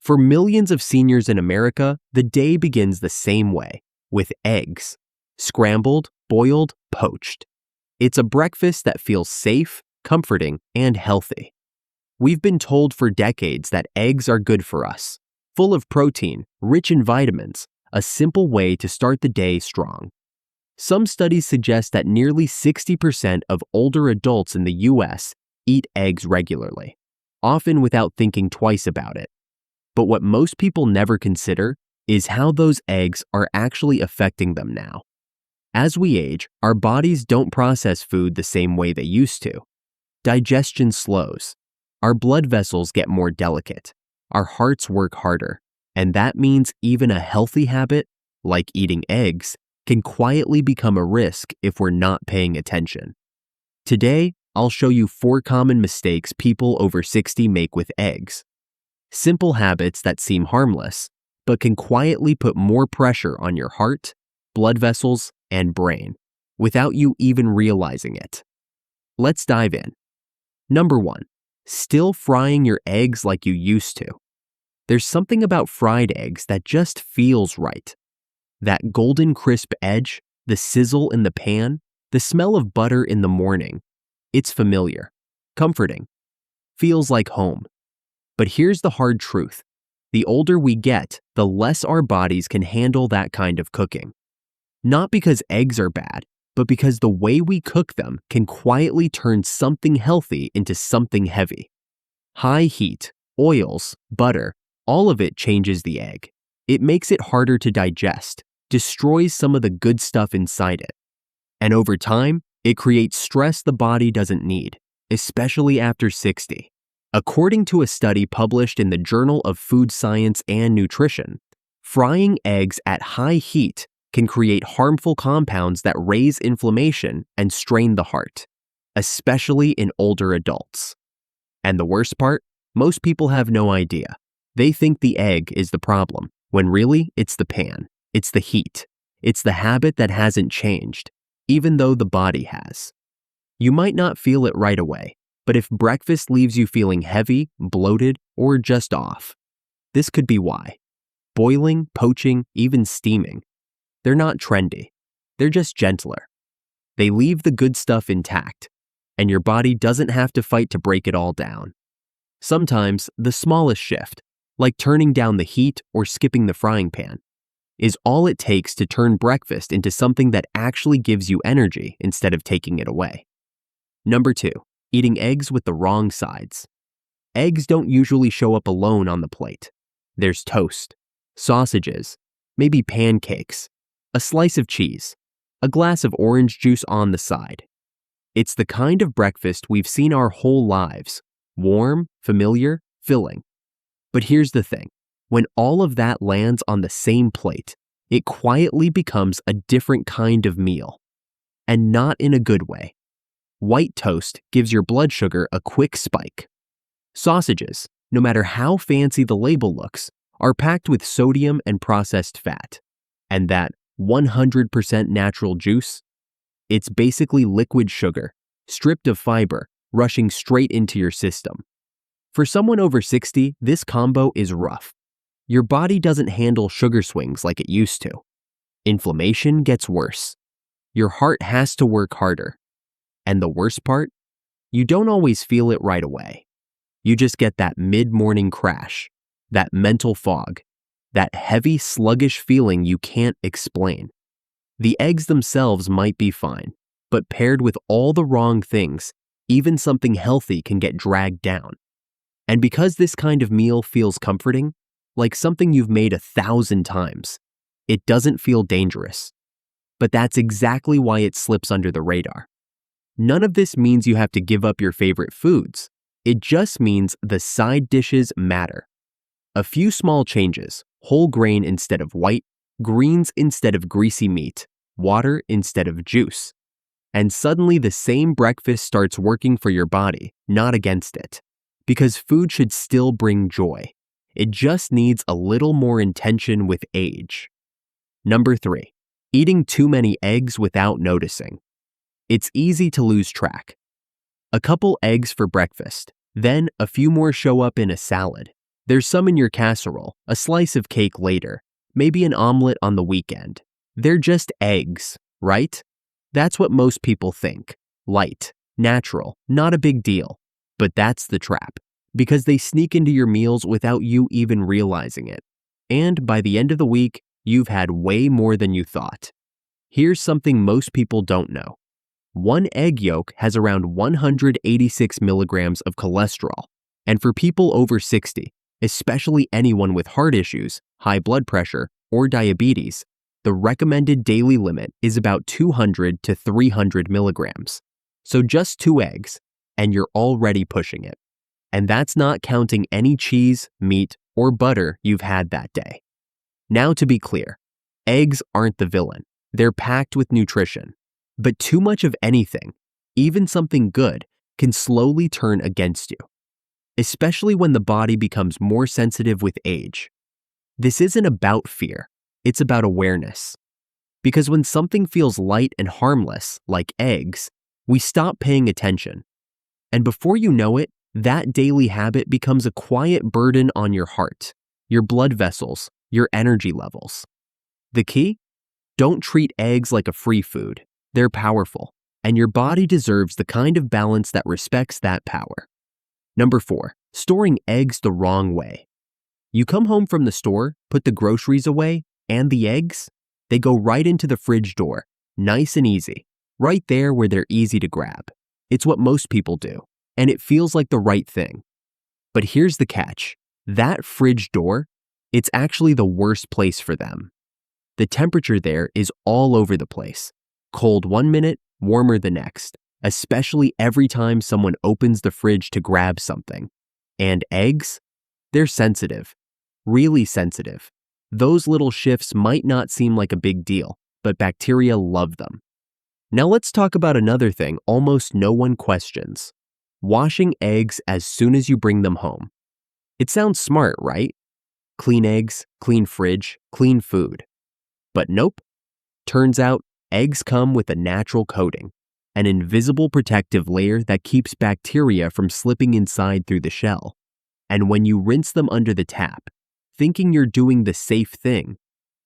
For millions of seniors in America, the day begins the same way, with eggs. Scrambled, boiled, poached. It's a breakfast that feels safe, comforting, and healthy. We've been told for decades that eggs are good for us, full of protein, rich in vitamins, a simple way to start the day strong. Some studies suggest that nearly 60% of older adults in the US eat eggs regularly, often without thinking twice about it. But what most people never consider is how those eggs are actually affecting them now. As we age, our bodies don't process food the same way they used to. Digestion slows. Our blood vessels get more delicate. Our hearts work harder. And that means even a healthy habit, like eating eggs, can quietly become a risk if we're not paying attention. Today, I'll show you 4 common mistakes people over 60 make with eggs. Simple habits that seem harmless, but can quietly put more pressure on your heart, blood vessels, and brain, without you even realizing it. Let's dive in. Number 1, still frying your eggs like you used to. There's something about fried eggs that just feels right. That golden crisp edge, the sizzle in the pan, the smell of butter in the morning. It's familiar, comforting, feels like home. But here's the hard truth. The older we get, the less our bodies can handle that kind of cooking. Not because eggs are bad, but because the way we cook them can quietly turn something healthy into something heavy. High heat, oils, butter, all of it changes the egg. It makes it harder to digest, destroys some of the good stuff inside it. And over time, it creates stress the body doesn't need, especially after 60. According to a study published in the Journal of Food Science and Nutrition, frying eggs at high heat can create harmful compounds that raise inflammation and strain the heart, especially in older adults. And the worst part? Most people have no idea. They think the egg is the problem, when really it's the pan, it's the heat, it's the habit that hasn't changed, even though the body has. You might not feel it right away, but if breakfast leaves you feeling heavy, bloated, or just off, this could be why. Boiling, poaching, even steaming. They're not trendy. They're just gentler. They leave the good stuff intact, and your body doesn't have to fight to break it all down. Sometimes, the smallest shift, like turning down the heat or skipping the frying pan, is all it takes to turn breakfast into something that actually gives you energy instead of taking it away. Number 2, eating eggs with the wrong sides. Eggs don't usually show up alone on the plate. There's toast, sausages, maybe pancakes, a slice of cheese, a glass of orange juice on the side. It's the kind of breakfast we've seen our whole lives, warm, familiar, filling. But here's the thing. When all of that lands on the same plate, it quietly becomes a different kind of meal. And not in a good way. White toast gives your blood sugar a quick spike. Sausages, no matter how fancy the label looks, are packed with sodium and processed fat. And that 100% natural juice? It's basically liquid sugar, stripped of fiber, rushing straight into your system. For someone over 60, this combo is rough. Your body doesn't handle sugar swings like it used to. Inflammation gets worse. Your heart has to work harder. And the worst part? You don't always feel it right away. You just get that mid-morning crash, that mental fog, that heavy, sluggish feeling you can't explain. The eggs themselves might be fine, but paired with all the wrong things, even something healthy can get dragged down. And because this kind of meal feels comforting, like something you've made 1,000 times, it doesn't feel dangerous. But that's exactly why it slips under the radar. None of this means you have to give up your favorite foods. It just means the side dishes matter. A few small changes, whole grain instead of white, greens instead of greasy meat, water instead of juice. And suddenly the same breakfast starts working for your body, not against it. Because food should still bring joy. It just needs a little more intention with age. Number 3, eating too many eggs without noticing. It's easy to lose track. A couple eggs for breakfast, then a few more show up in a salad, There's some in your casserole, a slice of cake later, maybe an omelet on the weekend. They're just eggs, right? That's what most people think. Light, natural, not a big deal. But that's the trap, because they sneak into your meals without you even realizing it. And by the end of the week, you've had way more than you thought. Here's something most people don't know. One egg yolk has around 186 milligrams of cholesterol. And for people over 60, especially anyone with heart issues, high blood pressure, or diabetes, the recommended daily limit is about 200 to 300 milligrams. So just 2 eggs, and you're already pushing it. And that's not counting any cheese, meat, or butter you've had that day. Now to be clear, eggs aren't the villain. They're packed with nutrition. But too much of anything, even something good, can slowly turn against you, especially when the body becomes more sensitive with age. This isn't about fear, it's about awareness. Because when something feels light and harmless, like eggs, we stop paying attention. And before you know it, that daily habit becomes a quiet burden on your heart, your blood vessels, your energy levels. The key? Don't treat eggs like a free food. They're powerful, and your body deserves the kind of balance that respects that power. Number 4, storing eggs the wrong way. You come home from the store, put the groceries away, and the eggs? They go right into the fridge door, nice and easy, right there where they're easy to grab. It's what most people do, and it feels like the right thing. But here's the catch. That fridge door, it's actually the worst place for them. The temperature there is all over the place. Cold one minute, warmer the next, especially every time someone opens the fridge to grab something. And eggs? They're sensitive, really sensitive. Those little shifts might not seem like a big deal, but bacteria love them. Now let's talk about another thing almost no one questions. Washing eggs as soon as you bring them home. It sounds smart, right? Clean eggs, clean fridge, clean food. But nope. Turns out, eggs come with a natural coating, an invisible protective layer that keeps bacteria from slipping inside through the shell. And when you rinse them under the tap, thinking you're doing the safe thing,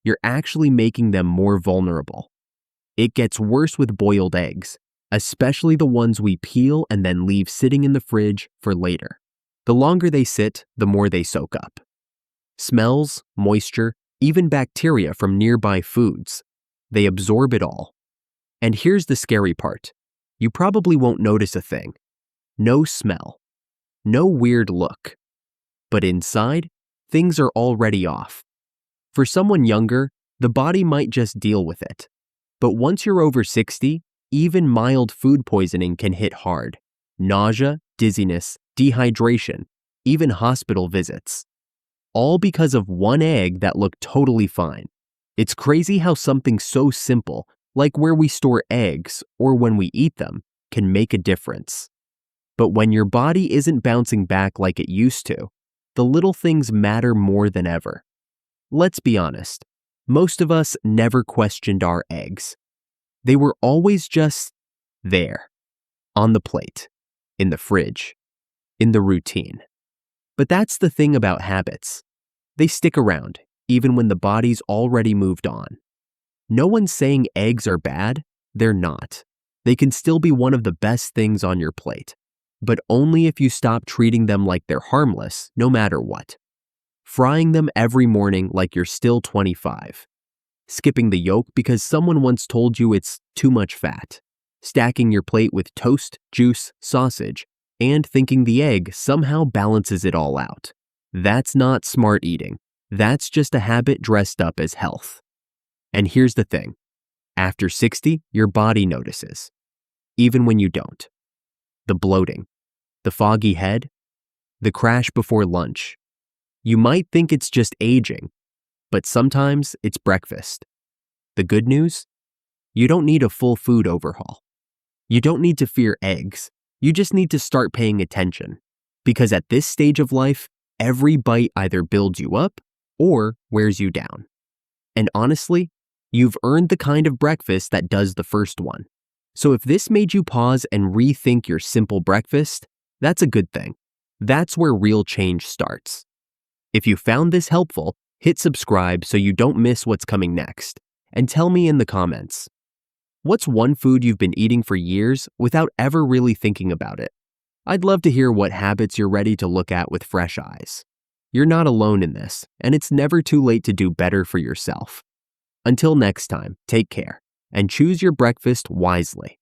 you're actually making them more vulnerable. It gets worse with boiled eggs, especially the ones we peel and then leave sitting in the fridge for later. The longer they sit, the more they soak up. Smells, moisture, even bacteria from nearby foods. They absorb it all. And here's the scary part. You probably won't notice a thing. No smell. No weird look. But inside, things are already off. For someone younger, the body might just deal with it. But once you're over 60, even mild food poisoning can hit hard. Nausea, dizziness, dehydration, even hospital visits. All because of one egg that looked totally fine. It's crazy how something so simple, like where we store eggs or when we eat them, can make a difference. But when your body isn't bouncing back like it used to, the little things matter more than ever. Let's be honest, most of us never questioned our eggs. They were always just there, on the plate, in the fridge, in the routine. But that's the thing about habits. They stick around, even when the body's already moved on. No one's saying eggs are bad. They're not. They can still be one of the best things on your plate, but only if you stop treating them like they're harmless, no matter what. Frying them every morning like you're still 25. Skipping the yolk because someone once told you it's too much fat. Stacking your plate with toast, juice, sausage, and thinking the egg somehow balances it all out. That's not smart eating. That's just a habit dressed up as health. And here's the thing. After 60, your body notices, even when you don't. The bloating, the foggy head, the crash before lunch. You might think it's just aging, but sometimes it's breakfast. The good news? You don't need a full food overhaul. You don't need to fear eggs. You just need to start paying attention. Because at this stage of life, every bite either builds you up or wears you down. And honestly, you've earned the kind of breakfast that does the first one. So if this made you pause and rethink your simple breakfast, that's a good thing. That's where real change starts. If you found this helpful, hit subscribe so you don't miss what's coming next. And tell me in the comments, what's one food you've been eating for years without ever really thinking about it? I'd love to hear what habits you're ready to look at with fresh eyes. You're not alone in this, and it's never too late to do better for yourself. Until next time, take care and choose your breakfast wisely.